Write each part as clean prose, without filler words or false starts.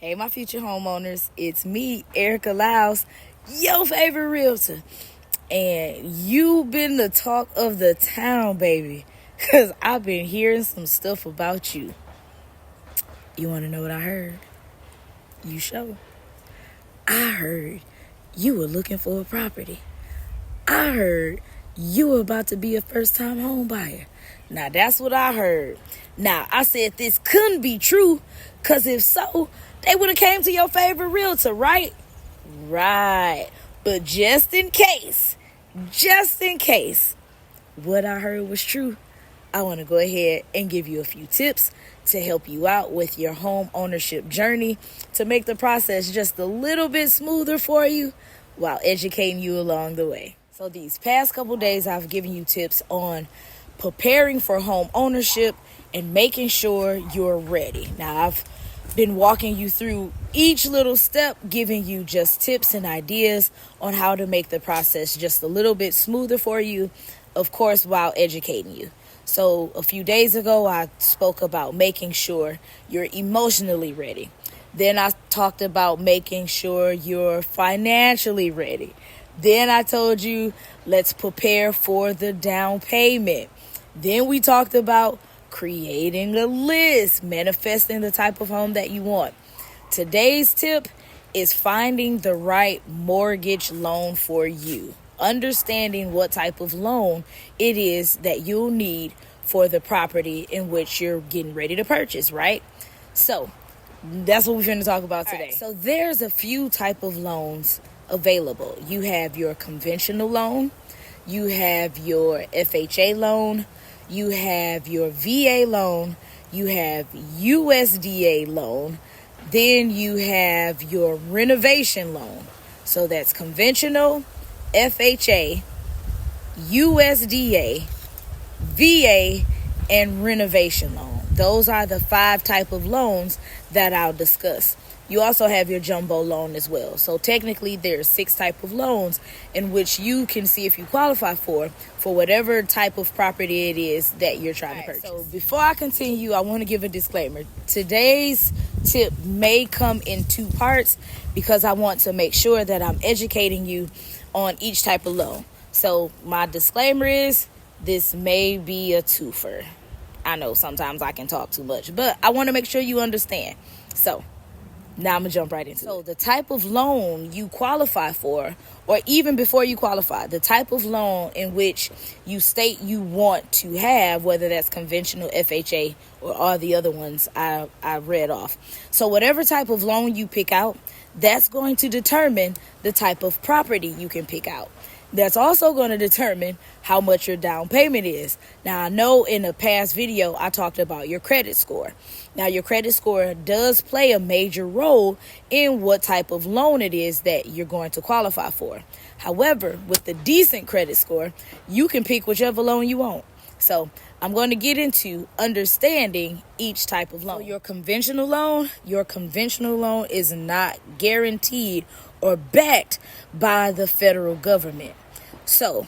Hey, my future homeowners, it's me, Erica Lyles, your favorite realtor. And you've been the talk of the town, baby, because I've been hearing some stuff about you. You want to know what I heard? You show. I heard you were looking for a property. I heard you were about to be a first-time home buyer. Now, that's what I heard. Now, I said this couldn't be true, because if so, they would have came to your favorite realtor, right? Right. But just in case what I heard was true, I want to go ahead and give you a few tips to help you out with your home ownership journey to make the process just a little bit smoother for you while educating you along the way. So these past couple days, I've given you tips on preparing for home ownership and making sure you're ready. Now, I've been walking you through each little step, giving you just tips and ideas on how to make the process just a little bit smoother for you, of course, while educating you. So a few days ago, I spoke about making sure you're emotionally ready. Then I talked about making sure you're financially ready. Then I told you, let's prepare for the down payment. Then we talked about creating a list, manifesting the type of home that you want. Today's tip is finding the right mortgage loan for you. Understanding what type of loan it is that you'll need for the property in which you're getting ready to purchase, right? So that's what we're going to talk about today. Right, so there's a few type of loans available. You have your conventional loan, you have your FHA loan, you have your VA loan, you have USDA loan, then you have your renovation loan. So that's conventional, FHA, USDA, VA, and renovation loan. Those are the 5 type of loans that I'll discuss. You also have your jumbo loan as well. So technically there's 6 type of loans in which you can see if you qualify for whatever type of property it is that you're trying to purchase. So before I continue, I want to give a disclaimer. Today's tip may come in 2 parts because I want to make sure that I'm educating you on each type of loan. So my disclaimer is this may be a twofer. I know sometimes I can talk too much, but I want to make sure you understand. So now I'm going to jump right into it. So the type of loan you qualify for, or even before you qualify, the type of loan in which you state you want to have, whether that's conventional, FHA, or all the other ones I read off. So whatever type of loan you pick out, that's going to determine the type of property you can pick out. That's also going to determine how much your down payment is. Now, I know in a past video, I talked about your credit score. Now, your credit score does play a major role in what type of loan it is that you're going to qualify for. However, with the decent credit score, you can pick whichever loan you want. So I'm going to get into understanding each type of loan. So your conventional loan is not guaranteed or backed by the federal government. So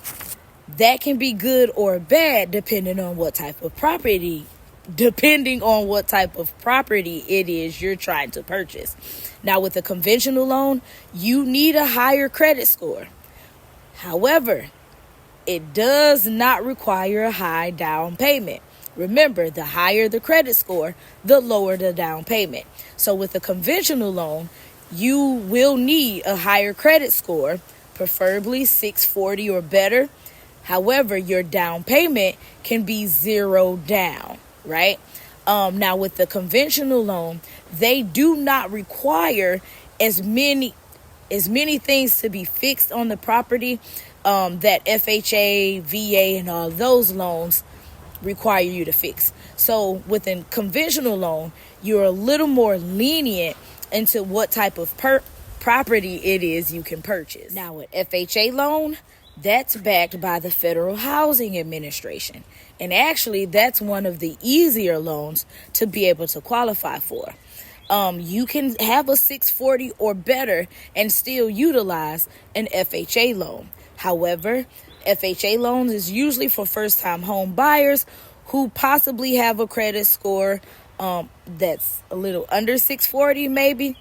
that can be good or bad depending on what type of property it is you're trying to purchase. Now, with a conventional loan, you need a higher credit score. However, it does not require a high down payment. Remember, the higher the credit score, the lower the down payment. So with a conventional loan, you will need a higher credit score, preferably 640 or better. However, your down payment can be 0 down, right? Now, with the conventional loan, they do not require as many things to be fixed on the property that FHA, VA, and all those loans require you to fix. So with a conventional loan, you're a little more lenient into what type of property it is you can purchase. Now, with FHA loan, that's backed by the Federal Housing Administration. And actually, that's one of the easier loans to be able to qualify for. You can have a 640 or better and still utilize an FHA loan. However, FHA loans is usually for first-time home buyers who possibly have a credit score that's a little under 640 maybe.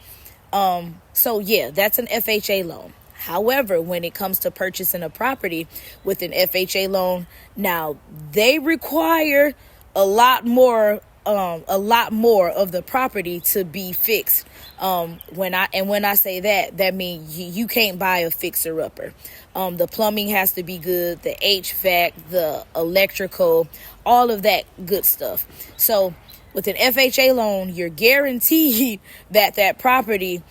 So yeah, that's an FHA loan. However, when it comes to purchasing a property with an FHA loan, now they require a lot more of the property to be fixed. When I say that, that means you can't buy a fixer upper. The plumbing has to be good, the HVAC, the electrical, all of that good stuff. So with an FHA loan, you're guaranteed that that property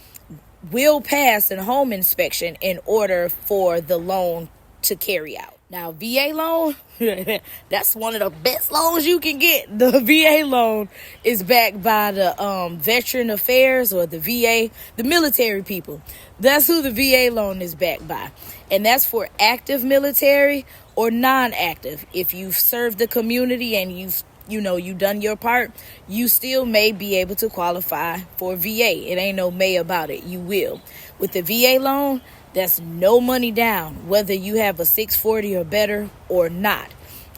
will pass a home inspection in order for the loan to carry out. Now, VA loan, that's one of the best loans you can get. The VA loan is backed by the Veteran Affairs, or the VA, the military people. That's who the VA loan is backed by. And that's for active military or non-active. If you've served the community and you've done your part, you still may be able to qualify for VA. It ain't no may about it. You will. With the VA loan, that's no money down, whether you have a 640 or better or not.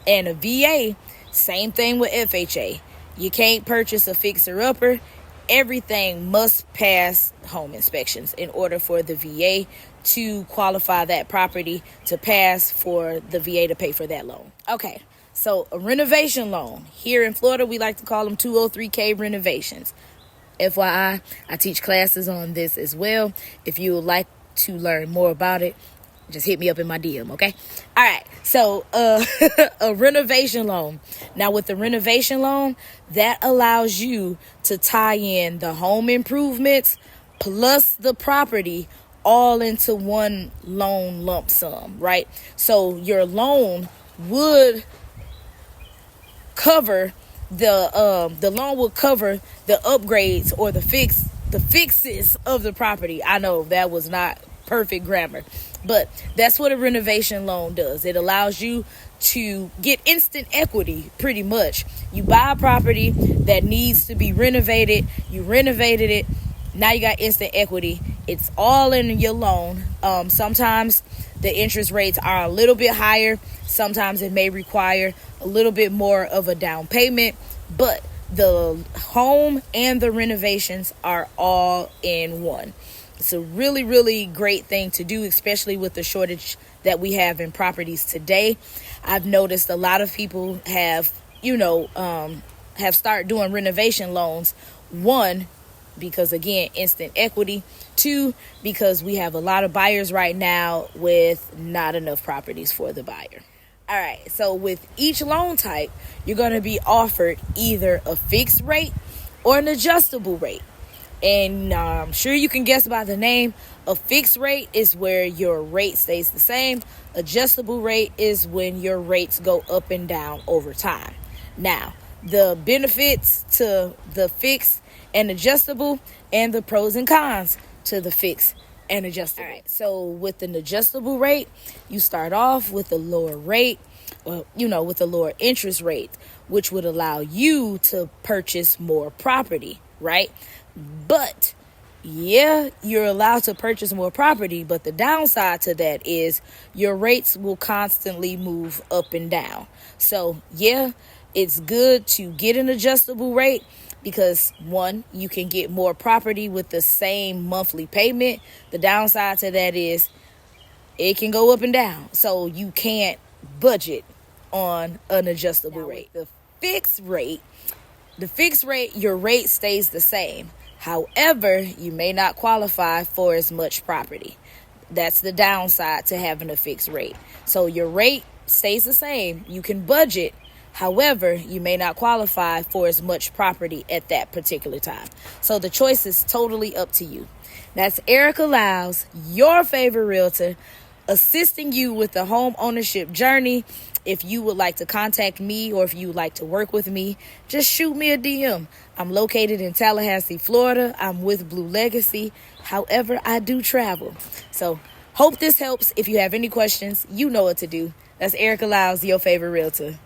And a VA, same thing with FHA. You can't purchase a fixer-upper. Everything must pass home inspections in order for the VA to qualify that property to pass for the VA to pay for that loan. Okay. So a renovation loan, here in Florida, we like to call them 203K renovations. FYI, I teach classes on this as well. If you would like to learn more about it, just hit me up in my DM, okay? All right, so a renovation loan. Now with the renovation loan, that allows you to tie in the home improvements plus the property all into one loan lump sum, right? So your loan would cover the loan will cover the upgrades or the fixes of the property. I know that was not perfect grammar, but that's what a renovation loan does. It allows you to get instant equity, pretty much. You buy a property that needs to be renovated, you renovated it, now you got instant equity. It's all in your loan. Sometimes the interest rates are a little bit higher. Sometimes it may require a little bit more of a down payment, but the home and the renovations are all in one. It's a really, really great thing to do, especially with the shortage that we have in properties today. I've noticed a lot of people have started doing renovation loans. One, because again, instant equity. Two, because we have a lot of buyers right now with not enough properties for the buyer. All right, so with each loan type, you're going to be offered either a fixed rate or an adjustable rate. And I'm sure you can guess by the name. A fixed rate is where your rate stays the same. Adjustable rate is when your rates go up and down over time. Now, the benefits to the fixed and adjustable, and the pros and cons to the fixed and adjustable. All right, so with an adjustable rate, you start off with a lower rate, with a lower interest rate, which would allow you to purchase more property, right? But yeah, you're allowed to purchase more property, but the downside to that is your rates will constantly move up and down. So yeah, it's good to get an adjustable rate because one, you can get more property with the same monthly payment. The downside to that is it can go up and down. So you can't budget on an adjustable rate. The fixed rate, your rate stays the same. However, you may not qualify for as much property. That's the downside to having a fixed rate. So your rate stays the same. You can budget. However, you may not qualify for as much property at that particular time. So the choice is totally up to you. That's Erica Lyles, your favorite realtor, assisting you with the home ownership journey. If you would like to contact me or if you would like to work with me, just shoot me a DM. I'm located in Tallahassee, Florida. I'm with Blue Legacy. However, I do travel. So hope this helps. If you have any questions, you know what to do. That's Erica Lyles, your favorite realtor.